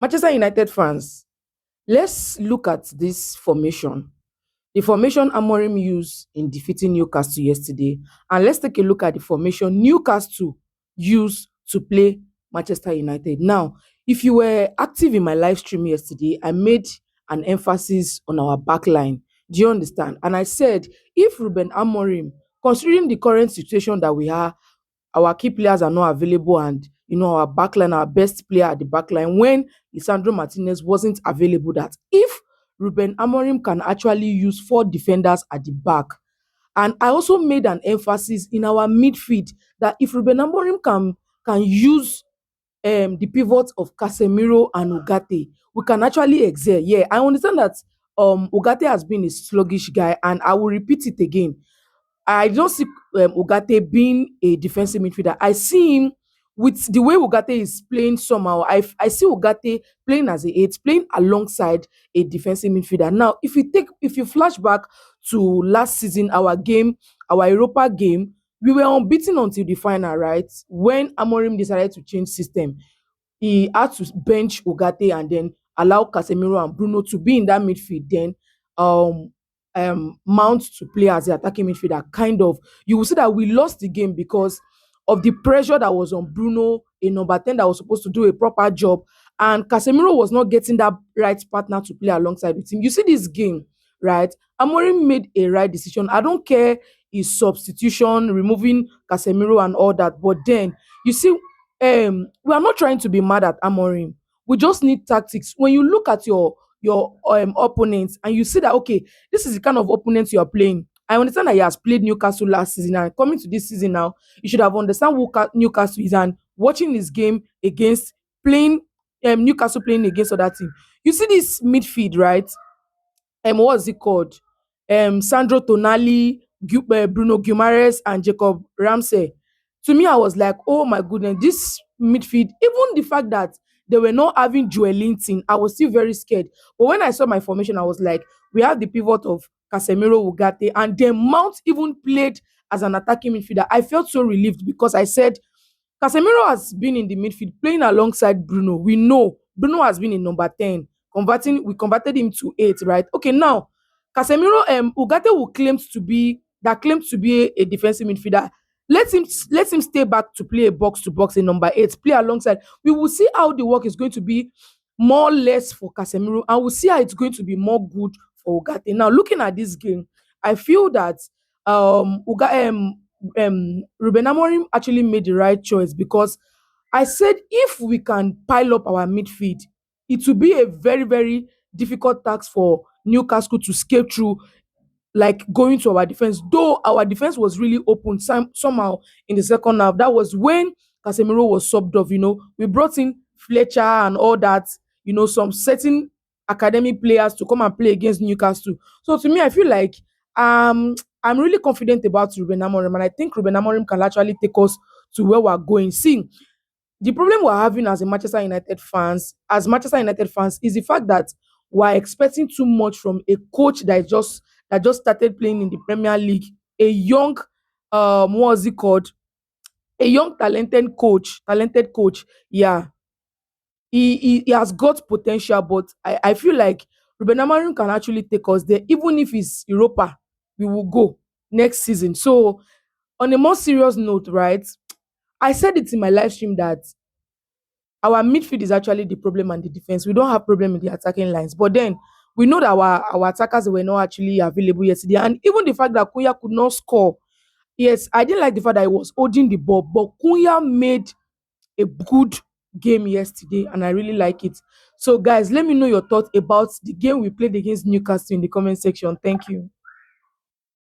Manchester United fans, let's look at this formation. The formation Amorim used in defeating Newcastle yesterday, and let's take a look at the formation Newcastle used to play Manchester United. Now, if you were active in my live stream yesterday, I made an emphasis on our back line. Do you understand? And I said, if Ruben Amorim, considering the current situation that we are, our key players are not available, and our backline, our best player at the backline, when Lisandro Martinez wasn't available, that if Ruben Amorim can actually use four defenders at the back. And I also made an emphasis in our midfield that if Ruben Amorim can use the pivots of Casemiro and Ugarte, we can actually excel. Yeah, I understand that Ugarte has been a sluggish guy, and I will repeat it again. I don't see Ugarte being a defensive midfielder. I see him with the way Ugarte is playing somehow. I see Ugarte playing as a eight, playing alongside a defensive midfielder. Now, if you flash back to last season, our Europa game, we were unbeaten until the final, right? When Amorim decided to change system, he had to bench Ugarte and then allow Casemiro and Bruno to be in that midfield. Then um Mount to play as the attacking midfielder. Kind of, you will see that we lost the game because of the pressure that was on Bruno, a number 10 that was supposed to do a proper job, and Casemiro was not getting that right partner to play alongside with him. You see this game, right? Amorim made a right decision. I don't care his substitution, removing Casemiro and all that, but then you see, we are not trying to be mad at Amorim. We just need tactics. When you look at your opponents and you see that, okay, this is the kind of opponents you are playing. I understand that he has played Newcastle last season, and coming to this season now, you should have understand who Newcastle is, and watching this game against playing Newcastle playing against other team. You see this midfield, right? What's it called? Sandro Tonali, Bruno Guimaraes, and Jacob Ramsey. To me, I was like, oh my goodness, this midfield, even the fact that they were not having Joel Linton, I was still very scared. But when I saw my formation, I was like, we have the pivot of Casemiro, Ugarte, and then Mount even played as an attacking midfielder. I felt so relieved because I said, Casemiro has been in the midfield playing alongside Bruno. We know Bruno has been in number 10. We converted him to 8, right? Okay, now Casemiro Ugarte will claims to be a defensive midfielder. Let him stay back to play a box to box in number 8, play alongside. We will see how the work is going to be more or less for Casemiro, and we'll see how it's going to be more good for Ugarte. Now, looking at this game, I feel that Ruben Amorim actually made the right choice because I said if we can pile up our midfield, it will be a very, very difficult task for Newcastle to scale through, like going to our defense. Though our defense was really open somehow in the second half. That was when Casemiro was subbed off. We brought in Fletcher and all that. Some certain academy players to come and play against Newcastle. So to me, I feel like I'm really confident about Ruben Amorim, and I think Ruben Amorim can actually take us to where we're going. See, the problem we're having as Manchester United fans, is the fact that we're expecting too much from a coach that just started playing in the Premier League, a young what's it called? A young talented coach. Yeah, he has got potential, but I feel like Ruben Amorim can actually take us there, even if it's Europa, we will go next season. So, on a more serious note, right? I said it in my live stream that our midfield is actually the problem and the defense. We don't have problem in the attacking lines. But then we know that our attackers were not actually available yesterday. And even the fact that Kunya could not score. Yes, I didn't like the fact that he was holding the ball, but Kunya made a good game yesterday, and I really like it. So, guys, let me know your thoughts about the game we played against Newcastle in the comment section. Thank you.